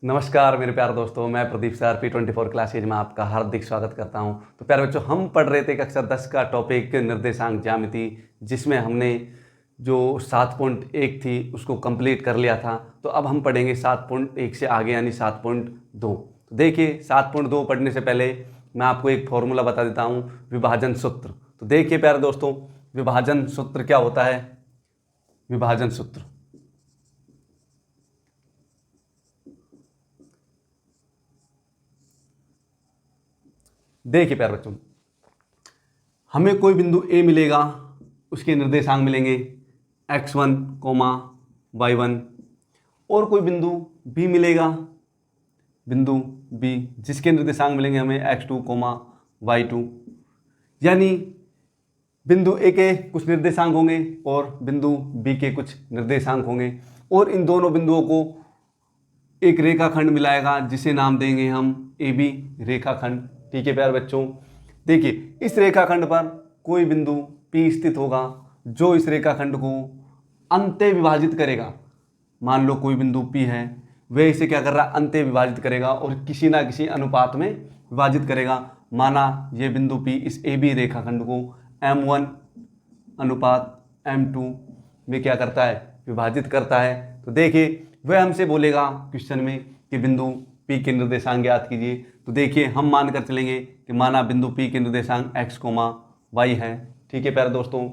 नमस्कार मेरे प्यारे दोस्तों, मैं प्रदीप सर P24 क्लासेज में आपका हार्दिक स्वागत करता हूं। तो प्यारे बच्चों, हम पढ़ रहे थे कक्षा 10 का टॉपिक निर्देशांक ज्यामिति, जिसमें हमने जो 7.1 थी उसको कंप्लीट कर लिया था। तो अब हम पढ़ेंगे 7.1 से आगे यानी 7.2। तो देखिए, 7.2 पढ़ने से पहले मैं आपको एक फॉर्मूला बता देता हूँ, विभाजन सूत्र। तो देखिए प्यारे दोस्तों, विभाजन सूत्र क्या होता है। विभाजन सूत्र देखिए प्यारे बच्चों, हमें कोई बिंदु ए मिलेगा, उसके निर्देशांक मिलेंगे x1, y1, और कोई बिंदु बी मिलेगा, बिंदु बी, जिसके निर्देशांक मिलेंगे हमें x2, y2। यानी बिंदु ए के कुछ निर्देशांक होंगे और बिंदु बी के कुछ निर्देशांक होंगे, और इन दोनों बिंदुओं को एक रेखाखंड मिलाएगा जिसे नाम देंगे हम ए बी रेखाखंड। ठीक है प्यारे बच्चों, देखिए इस रेखाखंड पर कोई बिंदु P स्थित होगा जो इस रेखाखंड को अंत्य विभाजित करेगा। मान लो कोई बिंदु P है, वह इसे क्या कर रहा है, अंत्य विभाजित करेगा और किसी ना किसी अनुपात में विभाजित करेगा। माना ये बिंदु P इस AB रेखाखंड को M1 अनुपात M2 में क्या करता है, विभाजित करता है। तो देखिए वह हमसे बोलेगा क्वेश्चन में कि बिंदु P के निर्देशांक ज्ञात कीजिए। तो देखिए हम मान कर चलेंगे कि माना बिंदु P के निर्देशांक x, y है। ठीक है प्यारे दोस्तों,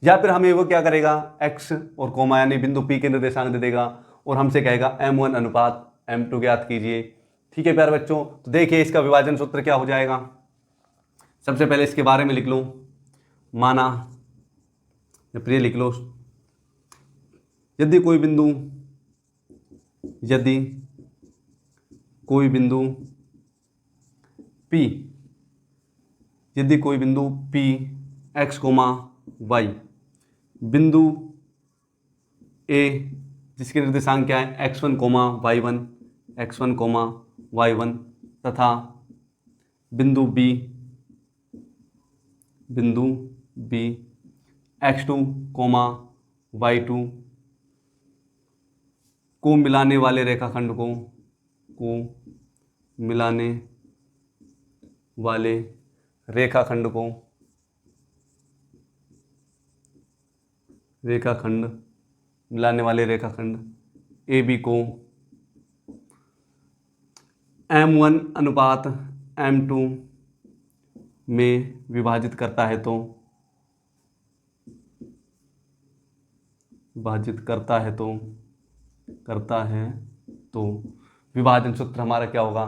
या फिर हमें वो क्या करेगा, x और कोमा यानी बिंदु P के निर्देशांक दे देगा और हमसे कहेगा M1 अनुपात M2 ज्ञात कीजिए। ठीक है प्यारे बच्चों, तो देखिए इसका विभाजन सूत्र क्या हो जाएगा। सबसे पहले इसके बारे में लिख लो। माना या प्रिय लिख लो, यदि कोई बिंदु P, यदि कोई बिंदु P x, y, बिंदु A जिसके निर्देशांक क्या है x1, y1, तथा बिंदु B x2, y2 को मिलाने वाले रेखाखंड AB को M1 अनुपात M2 में विभाजित करता है तो विभाजन सूत्र हमारा क्या होगा,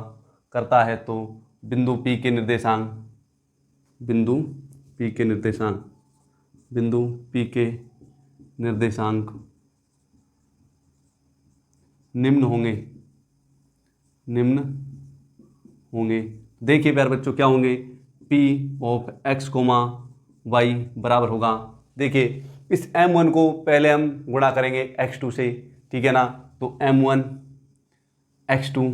करता है तो बिंदु P के निर्देशांक निम्न होंगे। देखिए प्यारे बच्चों क्या होंगे, P ऑफ x, y बराबर होगा, देखिए इस M1 को पहले हम गुणा करेंगे x2 से, ठीक है ना। तो M1 x2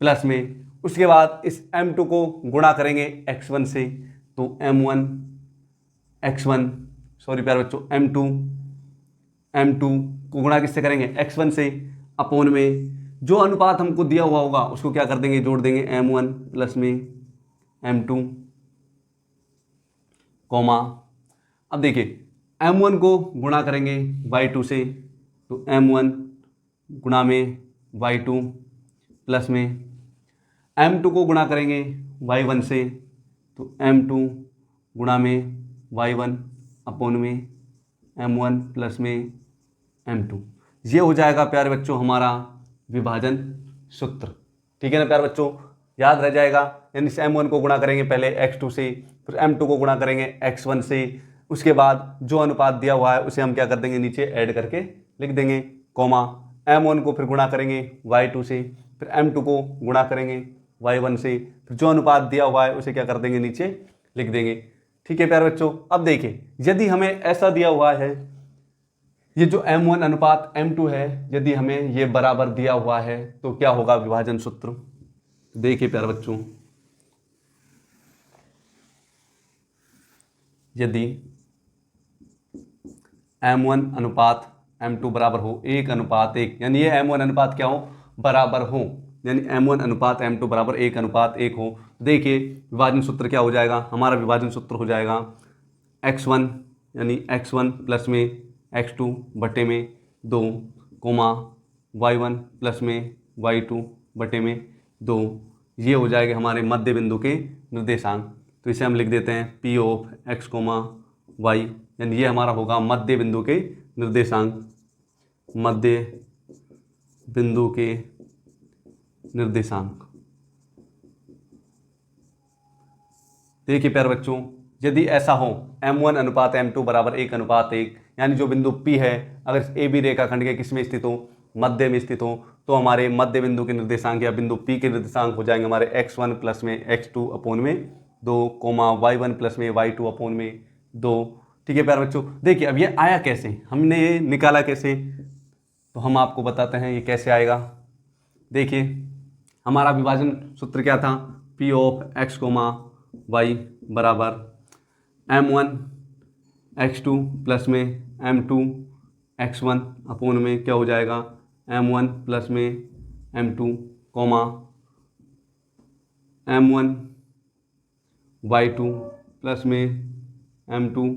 प्लस में, उसके बाद इस M2 को गुणा करेंगे x1 से, तो M1 x1, सॉरी प्यारे बच्चों, M2 को गुणा किससे करेंगे, x1 से, अपोन में जो अनुपात हमको दिया हुआ होगा उसको क्या कर देंगे, जोड़ देंगे M1 प्लस में M2, कॉमा। अब देखिए M1 को गुणा करेंगे y2 से, तो M1 गुणा में y2 प्लस में M2 को गुणा करेंगे y1 से, तो M2 गुणा में y1 अपोन में M1 प्लस में M2। ये हो जाएगा प्यारे बच्चों हमारा विभाजन सूत्र। ठीक है ना प्यारे बच्चों, याद रह जाएगा। यानी M1 को गुणा करेंगे पहले x2 से, फिर M2 को गुणा करेंगे x1 से, उसके बाद जो अनुपात दिया हुआ है उसे हम क्या कर देंगे, नीचे ऐड करके लिख देंगे, कॉमा। M1 को फिर गुणा करेंगे y2 से, फिर M2 को गुणा करेंगे y1 से, फिर जो अनुपात दिया हुआ है उसे क्या कर देंगे, नीचे लिख देंगे। ठीक है प्यारे बच्चों, अब देखिए यदि हमें ऐसा दिया हुआ है, ये जो M1 अनुपात M2 है, यदि हमें ये बराबर दिया हुआ है तो क्या होगा विभाजन सूत्र। देखिए प्यारे बच्चों, यदि M1 अनुपात M2 बराबर हो 1:1, यानी ये M1 अनुपात क्या हो, बराबर हो, यानी m1 अनुपात m2 बराबर 1:1 हो। देखिए विभाजन सूत्र क्या हो जाएगा, हमारा विभाजन सूत्र हो जाएगा x1 यानी x1 प्लस में x2 बटे में 2 कोमा y1 प्लस में y2 बटे में 2, ये हो जाएगा हमारे मध्य बिंदु के निर्देशांक। तो इसे हम लिख देते हैं p of x comma y, यानी ये हमारा होगा मध्य बिंदु के निर्देशांक, मध्य बिंदु के निर्देशांक। देखिए प्यारे बच्चों, यदि ऐसा हो m1 अनुपात m2 बराबर 1:1, यानी जो बिंदु P है अगर ए बी रेखाखंड के किस में स्थित हो, मध्य में स्थित हो, तो हमारे मध्य बिंदु के निर्देशांक या बिंदु P के निर्देशांक हो जाएंगे हमारे x1 प्लस में x2 अपोन में 2 कोमा y1 प्लस में y2 अपोन में 2। ठीक है प्यारे बच्चों, देखिए अब ये आया कैसे, हमने ये निकाला कैसे, तो हम आपको बताते हैं ये कैसे आएगा। देखिए हमारा विभाजन सूत्र क्या था, p of x comma y बराबर m1 x2 प्लस में m2 x1 अपोन में क्या हो जाएगा m1 प्लस में m2 coma m1 y2 plus में m2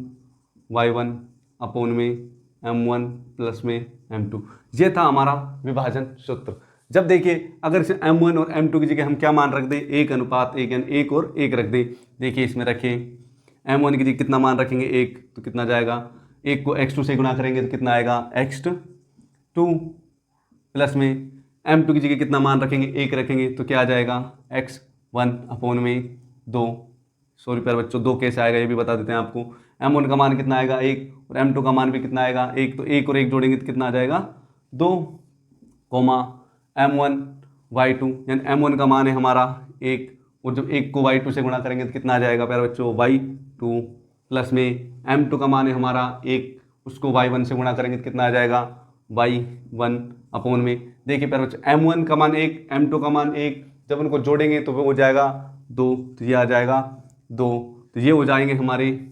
y1 अपोन में m1 प्लस में m2। ये था हमारा विभाजन सूत्र। जब देखिए अगर इसे m1 और m2 की जगह हम क्या मान रख दें, 1:1, यानी 1 और 1 रख दें। देखिए इसमें रखें m1 की जगह कितना मान रखेंगे 1, तो कितना जाएगा, 1 को x2 से गुणा करेंगे तो कितना आएगा x2 प्लस में m2 की जगह कितना मान रखेंगे 1 रखेंगे तो क्या आ जाएगा x1 अपोन में 2। सॉरी प्यारे बच्चों, 2 कैसे आएगा ये भी बता देते हैं आपको। m1 का मान कितना आएगा 1 और m2 का मान भी कितना आएगा 1, तो 1 और 1 जोड़ेंगे तो कितना आ जाएगा 2 कोमा m1 y2, यानी m1 का मान है हमारा 1 और जब 1 को y2 से गुणा करेंगे तो कितना आ जाएगा प्यारे बच्चों y2 प्लस में m2 का मान है हमारा 1, उसको y1 से गुणा करेंगे तो कितना आ जाएगा y1 अपोन में। देखिए प्यारे बच्चों m1 का मान 1, m2 का मान 1, जब उनको जोड़ेंगे तो वो हो जाएगा 2, तो ये आ जाएगा 2। तो ये हो जाएंगे हमारे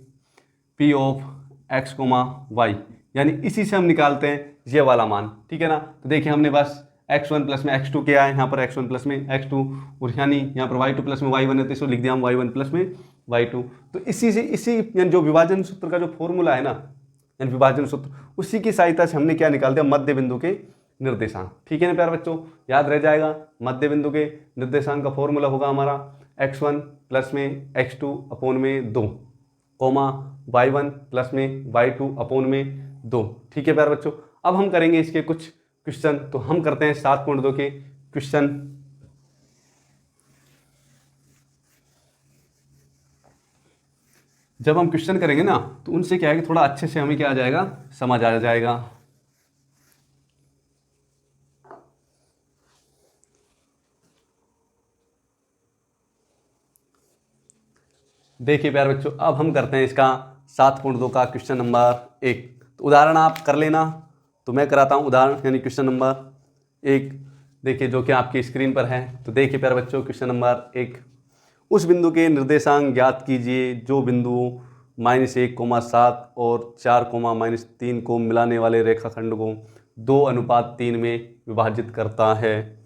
p of x comma y, यानी इसी से हम निकालते हैं ये वाला मान। ठीक है ना, तो देखिए हमने बस x1 प्लस में x2 किया है, यहाँ पर x1 प्लस में x2 और यानी यहाँ पर y2 प्लस में y1 है तो इसको लिख दिया हम y1 प्लस में y2। तो इसी यानी जो विभाजन सूत्र का जो फॉर्मूला है ना, यानी विभाजन सूत्र, उसी की सहायता से हमने क्या निकाल दिया, मध्य बिंदु के निर्देशांक। ठीक है ना प्यारे बच्चों, याद रह जाएगा मध्य बिंदु के निर्देशांक का फॉर्मूला होगा हमारा x1 प्लस में x2 अपोन में 2 कोमा y1 प्लस में y2 अपोन में 2। ठीक है प्यारे बच्चों, अब हम करेंगे इसके कुछ क्वेश्चन। तो हम करते हैं 7.2 के क्वेश्चन। जब हम क्वेश्चन करेंगे ना तो उनसे क्या है कि थोड़ा अच्छे से हमें क्या आ जाएगा, समझ आ जाएगा। देखिए प्यारे बच्चों, अब हम करते हैं इसका 7.2 का क्वेश्चन नंबर 1। तो उदाहरण आप कर लेना, तो मैं कराता हूँ उदाहरण यानी क्वेश्चन नंबर 1। देखिए जो कि आपकी स्क्रीन पर है। तो देखिए प्यारे बच्चों क्वेश्चन नंबर 1, उस बिंदु के निर्देशांक ज्ञात कीजिए जो बिंदु -1,7 और 4,-3 को मिलाने वाले रेखाखंड को 2:3 में विभाजित करता है।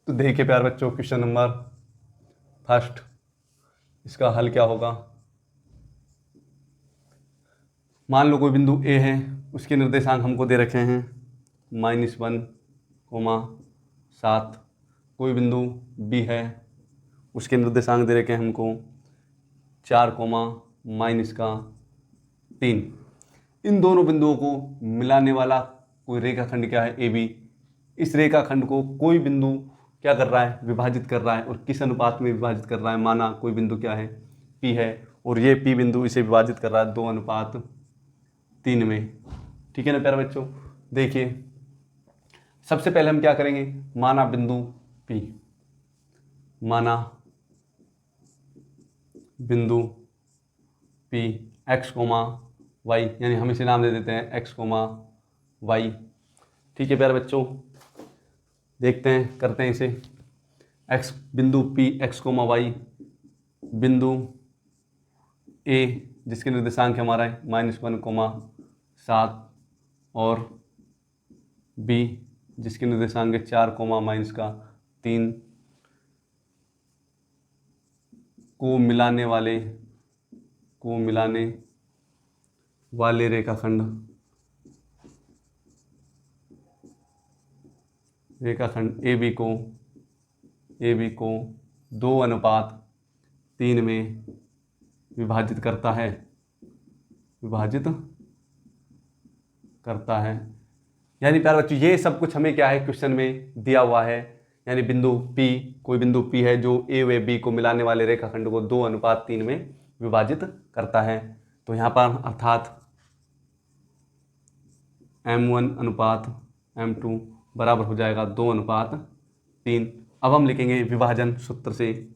तो देखिए प्यारे बच्चों क्वेश्चन नंबर फर्स्ट, इसका हल क्या होगा। मान लो कोई बिंदु A है, उसके निर्देशांक हमको दे रखे हैं -1,7। कोई बिंदु B है, उसके निर्देशांक दे रखे हैं हमको 4,-3। इन दोनों बिंदुओं को मिलाने वाला कोई रेखाखंड क्या है AB। इस रेखाखंड को कोई बिंदु क्या कर रहा है, विभाजित कर रहा है, और किस अनुपात में विभाजित कर रहा है। माना कोई बिंदु क्या है P है और ये P बिंदु इसे विभाजित कर रहा है 2:3 में। ठीक है ना प्यारे बच्चों, देखिए सबसे पहले हम क्या करेंगे, माना बिंदु P, माना बिंदु P x, y, यानी हम इसे नाम दे देते हैं x, y। ठीक है प्यारे बच्चों, देखते हैं करते हैं इसे। x बिंदु P x, y, बिंदु A जिसके निर्देशांक हमारा है -1,7 और B जिसके निर्देशांक है 4 कोमा माइनस का 3 को मिलाने वाले रेखाखंड ए बी को 2:3 में विभाजित करता है। यानी प्यारे बच्चों ये सब कुछ हमें क्या है क्वेश्चन में दिया हुआ है। यानी कोई बिंदु P है जो ए व बी को मिलाने वाले रेखाखंड को 2:3 में विभाजित करता है। तो यहाँ पर अर्थात M1:M2 बराबर हो जाएगा 2:3। अब हम लिखेंगे विभाजन सूत्र से,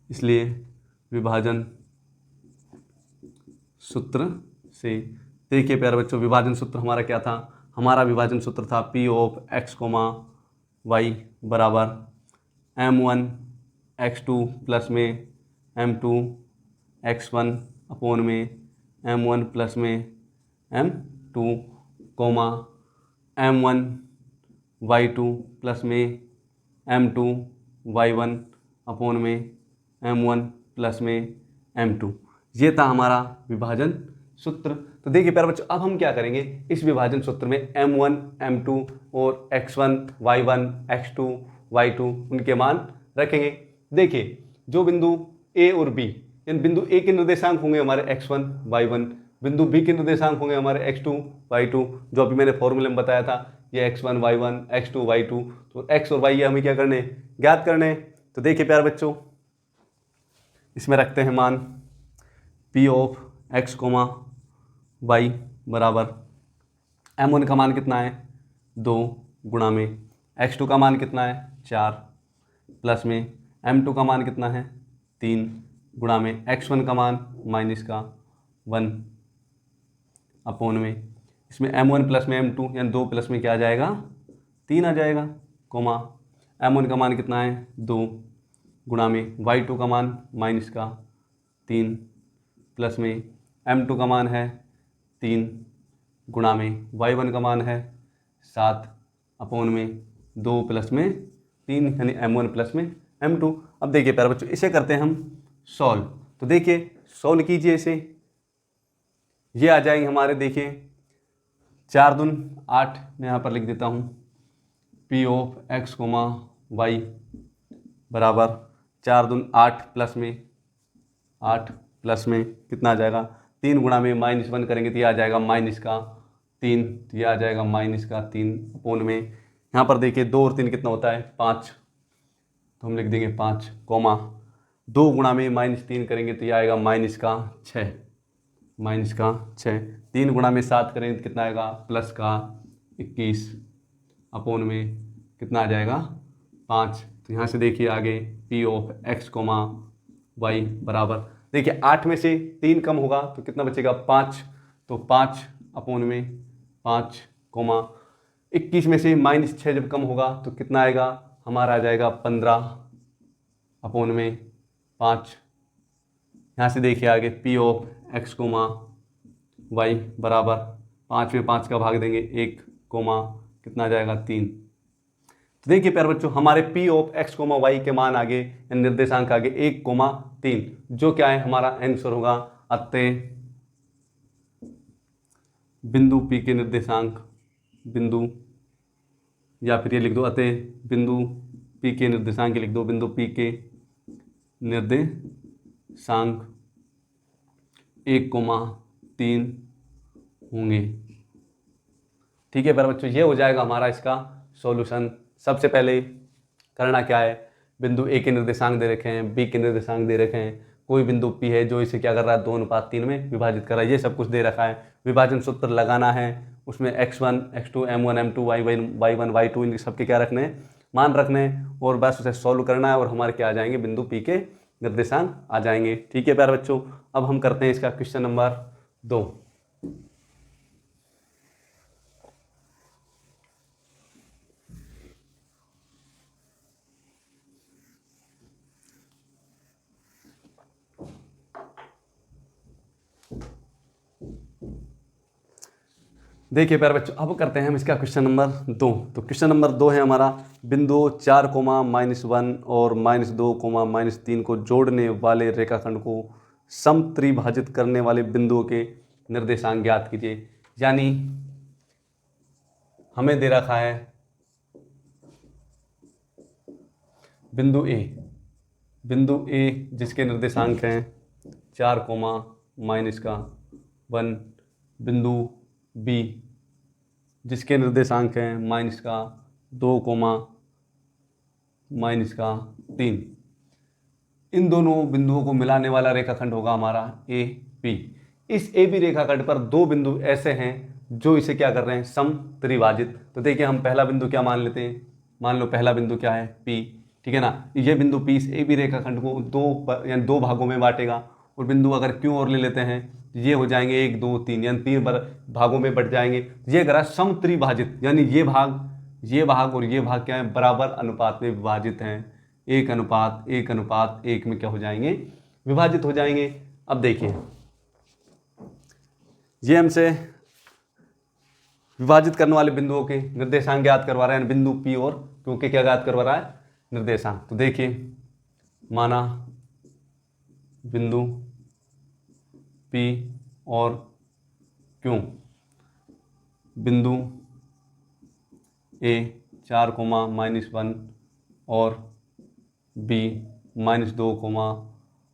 इसलिए विभाजन सूत्र से देखिए प्यारे बच्चों, विभाजन सूत्र हमारा क्या था? हमारा विभाजन सूत्र था P ऑफ x, y बराबर M1 x2 प्लस में M2 x1 अपोन में M1 प्लस में M2 coma M1 y2 plus में M2 y1 अपोन में M1 प्लस में M2। ये था हमारा विभाजन सूत्र। तो देखिए प्यारे बच्चों, अब हम क्या करेंगे, इस विभाजन सूत्र में M1 M2 और x1 y1 x2 y2 उनके मान रखेंगे। देखिए जो बिंदु A और B, इन बिंदु A के निर्देशांक होंगे हमारे x1 y1, बिंदु B के निर्देशांक होंगे हमारे x2 y2, जो अभी मैंने फॉर्मूले में बताया था, ये x1 y1 x2 y2। तो x और y ये हमें क्या करने, ज्ञात करने। तो देखिए प्यारे बच्चों, इसमें रखते हैं मान P ऑफ x, y बराबर M1 का मान कितना है 2 गुणा में x2 का मान कितना है 4 प्लस में M2 का मान कितना है 3 गुणा में x1 का मान माइनस का 1 अपोन में इसमें M1 प्लस में M2 यानी 2 प्लस में क्या आ जाएगा 3 आ जाएगा, कोमा M1 का मान कितना है 2 गुणा में y2 का मान माइनस का 3 प्लस में M2 का मान है 3 गुणा में y1 का मान है 7 अपोन में 2 प्लस में 3 यानी M1 प्लस में M2। अब देखिए प्यारे बच्चों, इसे करते हैं हम सॉल्व। तो देखिए सॉल्व कीजिए इसे, ये आ जाएंगे हमारे, देखिए 4 दून 8 मैं यहाँ पर लिख देता हूँ। P ऑफ x, y बराबर 4 दून 8 प्लस में कितना आ जाएगा 3 गुणा में -1 करेंगे तो ये आ जाएगा माइनस का 3, तो ये आ जाएगा माइनस का 3 अपोन में यहाँ पर देखिए 2 और 3 कितना होता है 5, तो हम लिख देंगे 5 कोमा 2 गुणा में -3 करेंगे तो ये आएगा माइनस का 6, 3 गुणा में 7 करेंगे तो कितना आएगा प्लस का 21 अपोन में कितना आ जाएगा 5। तो यहाँ से देखिए आगे P ऑफ x, y बराबर, देखिए 8 में से 3 कम होगा तो कितना बचेगा 5, तो 5 अपोन में 5 कोमा 21 में से -6 जब कम होगा तो कितना आएगा हमारा आ जाएगा 15 अपोन में 5। यहाँ से देखिए आगे P ऑफ x, y बराबर 5 में 5 का भाग देंगे 1 कोमा कितना आ जाएगा 3। तो देखिए प्यारे बच्चों, हमारे P ऑफ x, y के मान आगे निर्देशांक आगे 1,3, जो क्या है हमारा आंसर होगा। अतः बिंदु P के निर्देशांक या फिर ये लिख दो, अतः बिंदु P के निर्देशांक लिख दो, बिंदु P के निर्देशांक 1,3 होंगे। ठीक है प्यारे बच्चों, ये हो जाएगा हमारा इसका सॉल्यूशन। सबसे पहले करना क्या है, बिंदु A के निर्देशांक दे रखे हैं, B के निर्देशांक दे रखे हैं, कोई बिंदु P है जो इसे क्या कर रहा है 2:3 में विभाजित कर रहा है, ये सब कुछ दे रखा है। विभाजन सूत्र लगाना है, उसमें x1 x2 m1 m2 y1 y2 इन सबके क्या रखने हैं मान रखने हैं, और बस उसे सॉल्व करना है और हमारे क्या आ जाएंगे बिंदु P के निर्देशांक आ जाएंगे। ठीक है प्यारे बच्चों, अब हम करते हैं इसका क्वेश्चन नंबर 2। देखिए प्यारे बच्चों, अब करते हैं हम इसका क्वेश्चन नंबर 2। तो क्वेश्चन नंबर 2 है हमारा, बिंदु 4 -1 और -2 -3 को जोड़ने वाले रेखाखंड को समत्रिभाजित करने वाले बिंदुओं के निर्देशांक ज्ञात कीजिए। यानी हमें दे रखा है बिंदु ए जिसके निर्देशांक हैं 4 -1, बिंदु बी जिसके निर्देशांक हैं -2 -3। इन दोनों बिंदुओं को मिलाने वाला रेखाखंड होगा हमारा ए बी। इस ए बी रेखाखंड पर दो बिंदु ऐसे हैं जो इसे क्या कर रहे हैं, समत्रिभाजित। तो देखिए हम पहला बिंदु क्या मान लेते हैं, मान लो पहला बिंदु क्या है, पी, ठीक है ना। ये बिंदु पी इस ए बी रेखाखंड को दो भागों में बांटेगा, और बिंदु अगर क्यों और ले लेते हैं, ये हो जाएंगे 1 2 3, यानी 3 भागों में बट जाएंगे। ये करा समत्रिभाजित, यानी ये भाग और ये भाग क्या है, बराबर अनुपात में विभाजित हैं। 1:1:1 में क्या हो जाएंगे, विभाजित हो जाएंगे। अब देखिए ये हमसे विभाजित करने वाले बिंदुओं के निर्देशांक ज्ञात करवा रहे हैं, बिंदु पी और क्यू के क्या ज्ञात करवा रहा है, निर्देशांक। तो देखिए माना बिंदु पी और क्यू, बिंदु ए 4 -1 और बी -2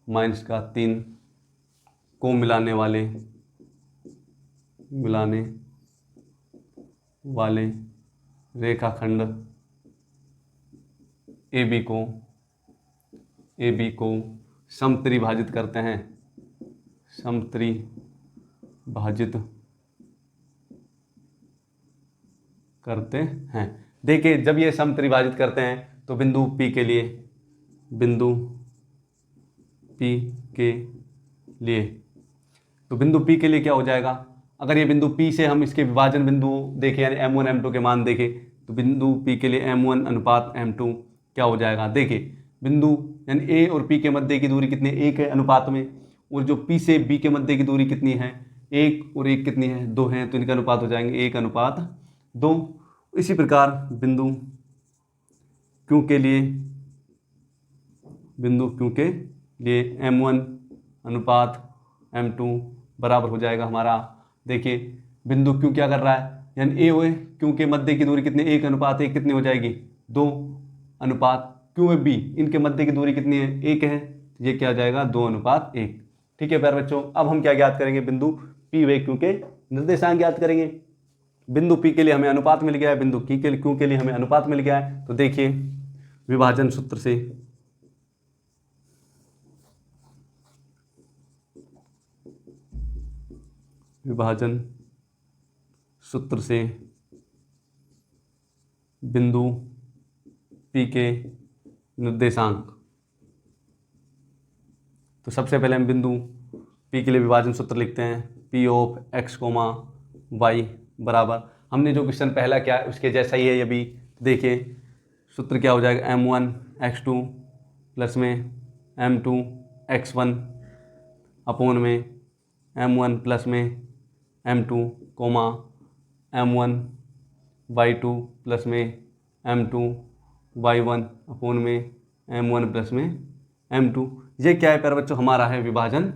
-3 को मिलाने वाले रेखाखंड ए बी को समत्रिभाजित करते हैं, देखिए जब ये समत्रिभाजित करते हैं तो बिंदु पी के लिए क्या हो जाएगा, अगर ये बिंदु P से हम इसके विभाजन बिंदु देखें, यानी M1 M2 के मान देखें, तो बिंदु P के लिए M1:M2 क्या हो जाएगा। देखिए बिंदु यानी A और P के मध्य की दूरी कितनी है, 1 है अनुपात में, और जो P से B के मध्य की दूरी कितनी है, 1 और 1 कितनी है, 2 है, तो इनका अनुपात हो जाएंगे 1:2। इसी प्रकार बिंदु Q के लिए M1:M2 बराबर हो जाएगा हमारा। देखिए बिंदु Q क्या कर रहा है, यानी A और Q के मध्य की दूरी कितनी, 1:1 कितनी हो जाएगी, 2 अनुपात Q और B इनके मध्य की दूरी कितनी है, 1 है, ये क्या आ जाएगा 2:1। ठीक है प्यारे बच्चों, अब हम क्या ज्ञात करेंगे, बिंदु P व Q के निर्देशांक ज्ञात करेंगे। बिंदु P के लिए हमें अनुपात मिल गया है, बिंदु Q के लिए हमें अनुपात मिल गया है। तो देखिए विभाजन सूत्र से बिंदु P के निर्देशांक, तो सबसे पहले हम बिंदु P के लिए विभाजन सूत्र लिखते हैं, P ऑफ x, y बराबर, हमने जो क्वेश्चन पहला क्या है उसके जैसा ही है ये भी। देखिए सूत्र क्या हो जाएगा, M1x2 प्लस में M2x1 अपोन में M1 प्लस में M2 M1y2 प्लस में M2y1 अपोन में M1 प्लस में M2। ये क्या है प्यारे बच्चों, हमारा है विभाजन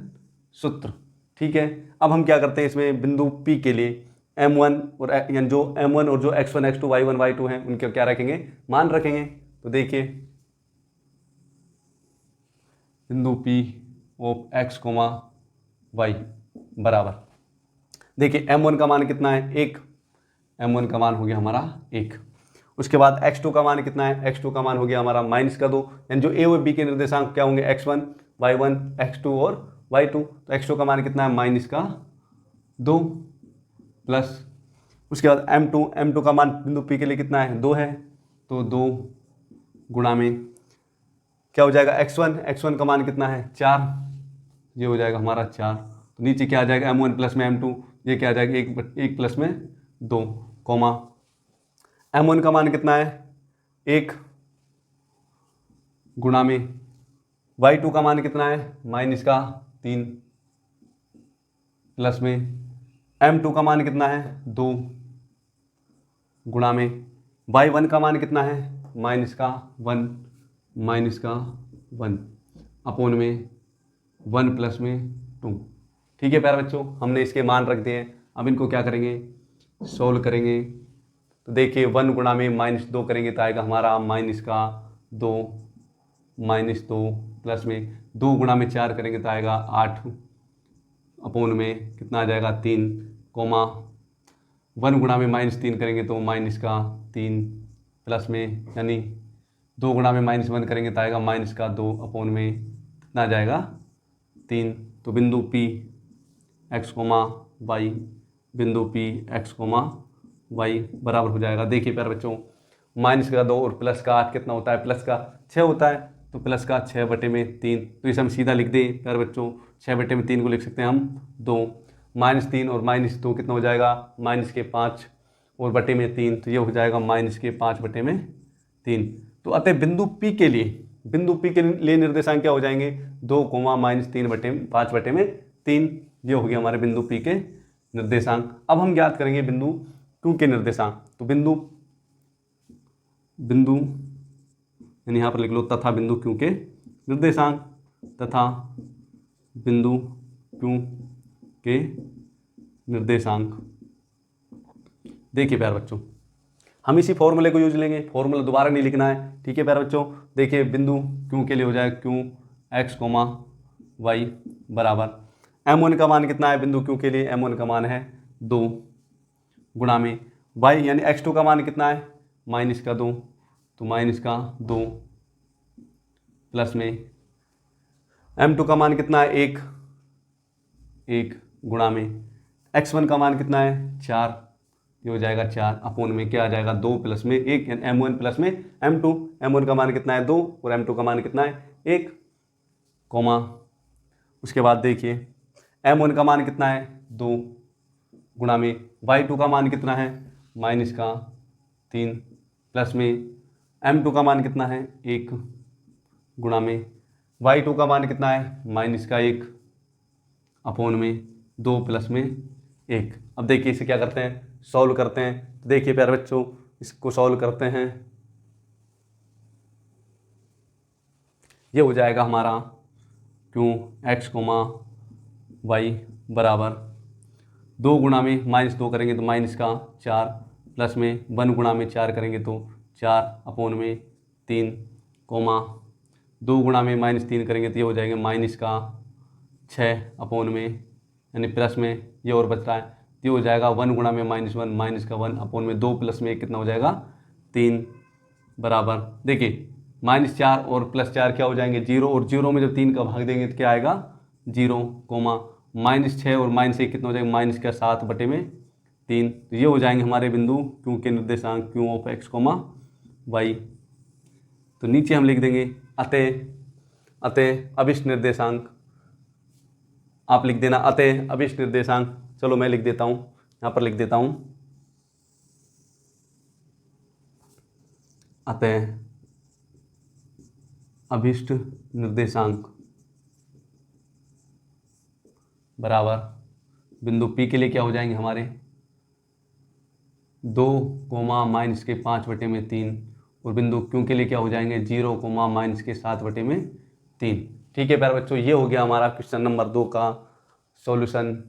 सूत्र। ठीक है, अब हम क्या करते हैं, इसमें बिंदु P के लिए M1 और यानी जो M1 और जो x1 x2 y1 y2 हैं उनके क्या रखेंगे, मान रखेंगे। तो देखिए बिंदु P ऑफ x, y बराबर, देखिए M1 का मान कितना है, 1, M1 का मान हो गया हमारा 1। उसके बाद x2 का मान कितना है, x2 का मान हो गया हमारा -2, यानी जो A और B के निर्देशांक क्या होंगे, x1 y1 x2 और y2। तो x2 का मान कितना है, -2 प्लस, उसके बाद M2 का मान बिंदु P के लिए कितना है, 2 है, तो 2 गुणा में क्या हो जाएगा, x1 का मान कितना है, 4, ये हो जाएगा हमारा 4। तो नीचे क्या आ जाएगा, M1 प्लस में M2, ये क्या आ जाएगा 1 प्लस में 2, कॉमा M1 का मान कितना है, 1 गुणा में y2 का मान कितना है, -3 प्लस में m2 का मान कितना है 2 गुणा में y1 का मान कितना है -1 अपोन में 1 प्लस में 2। ठीक है प्यारे बच्चों, हमने इसके मान रख दिए। अब इनको क्या करेंगे, सोल्व करेंगे। तो देखिए 1 गुणा में -2 करेंगे तो आएगा हमारा -2 प्लस में 2 गुणा में 4 करेंगे तो आएगा 8 अपोन में कितना आ जाएगा 3 कोमा 1 गुणा में -3 करेंगे तो -3 प्लस में यानी 2 गुणा में -1 करेंगे तो आएगा -2 अपोन में कितना आ जाएगा 3। तो बिंदु P x, y, बिंदु P x, y बराबर हो जाएगा। देखिए प्यारे बच्चों, -2 और +8 कितना होता है, प्लस का 6 होता है, तो प्लस का 6/3। तो इसे हम सीधा लिख दें प्यारे बच्चों, 6/3 को लिख सकते हैं हम 2। -3 और -2 कितना हो जाएगा -5 और बटे में 3, तो ये हो जाएगा -5/3। तो अतः बिंदु P के लिए निर्देशांक क्या हो जाएंगे 2, -3/5/3। ये हो गया हमारे बिंदु P के निर्देशांक। अब हम ज्ञात करेंगे बिंदु Q के निर्देशांक। तो बिंदु यानी यहाँ पर लिख लो तथा बिंदु Q के निर्देशांक, तथा बिंदु Q के निर्देशांक। देखिए प्यारे बच्चों, हम इसी फॉर्मूले को यूज लेंगे, फॉर्मूला दोबारा नहीं लिखना है। ठीक है प्यारे बच्चों, देखिए बिंदु Q के लिए हो जाएगा Q x, y बराबर m1 का मान कितना है बिंदु Q के लिए, m1 का मान है 2 गुणा में y यानी x2 का मान कितना है -2, तो -2 प्लस में m2 का मान कितना है 1 गुणा में x1 का मान कितना है 4, ये हो जाएगा 4 अपोन में क्या आ जाएगा 2 प्लस में 1 यानी m1 प्लस में m2। m1 का मान कितना है 2 और m2 का मान कितना है 1 कोमा। उसके बाद देखिए m1 का मान कितना है 2 गुणा में y2 का मान कितना है -3 प्लस में m2 का मान कितना है 1 गुणा में y2 का मान कितना है -1 अपोन में 2 प्लस में 1। अब देखिए इसे क्या करते हैं, सॉल्व करते हैं। तो देखिए प्यारे बच्चों, इसको सॉल्व करते हैं, ये हो जाएगा हमारा Q x, y बराबर 2 गुणा में -2 करेंगे तो -4 प्लस में 1 गुणा में 4 करेंगे तो 4 अपोन में 3 कोमा 2 गुणा में -3 करेंगे तो ये हो जाएंगे -6 अपोन में यानी प्लस में ये और बच रहा है, तो ये हो जाएगा 1 गुणा में -1 अपोन में 2 प्लस में 1 कितना हो जाएगा 3 बराबर। देखिए -4 और +4 क्या हो जाएंगे 0, और 0 में जब 3 का भाग देंगे तो क्या आएगा 0 कोमा -6 और -1 कितना हो जाएगा -7/3। तो ये हो जाएंगे हमारे बिंदु Q के निर्देशांक Q ऑफ x, y। तो नीचे हम लिख देंगे अतः अभिष्ट निर्देशांक, आप लिख देना अतः अभिष्ट निर्देशांक। चलो मैं लिख देता हूँ, यहाँ पर लिख देता हूँ अतः अभिष्ट निर्देशांक बराबर बिंदु P के लिए क्या हो जाएंगे हमारे 2, -5/3 और बिंदु Q के लिए क्या हो जाएंगे 0, -7/3। ठीक है प्यारे बच्चों, ये हो गया हमारा क्वेश्चन नंबर 2 का सॉल्यूशन।